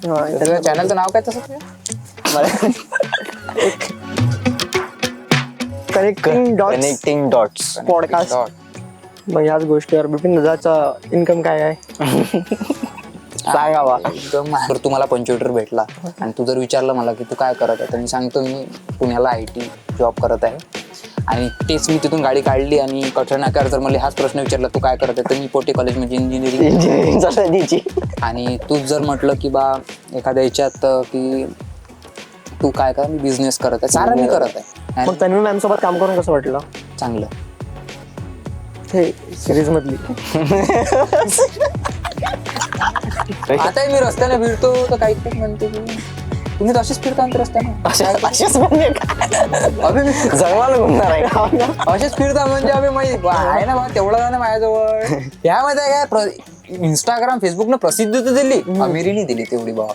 चॅनलचं नाव काय तसं connecting dots podcast. मग ह्याच गोष्टीवर बिपिन दादाचा इन्कम काय आहे सांगावा. जर तुम्हाला 75 भेटला आणि तू जर विचारलं मला की तू काय करत आहे, तर मी सांगतो मी पुण्याला IT जॉब करत आहे. आणि तेच मी तिथून गाडी काढली आणि कठोर नाक्यावर जर मला हाच प्रश्न विचारला तू काय करत आहे, तर मी पोटे कॉलेजमध्ये इंजिनिअरिंग. आणि तूच जर म्हटलं की बा एखाद्या ह्याच्यात की तू काय कर, मी बिझनेस करत आहे, सारं मी करत आहे. मग तन्वी मॅम सोबत काम करून कसं वाटलं चांगलं. हे सिरीज मधली आता मी रस्त्याने फिरतो तर काही खूप म्हणते की तुम्ही तर असेच फिरता रस्त्याने, असेच म्हणजे जळवाला घुमणार आहे. असेच फिरता म्हणजे आहे ना बा तेवढं जाणं माझ्याजवळ. यामध्ये काय इंस्टाग्राम फेसबुकनं प्रसिद्धी तर दिली, अमेरिनी दिली तेवढी बा.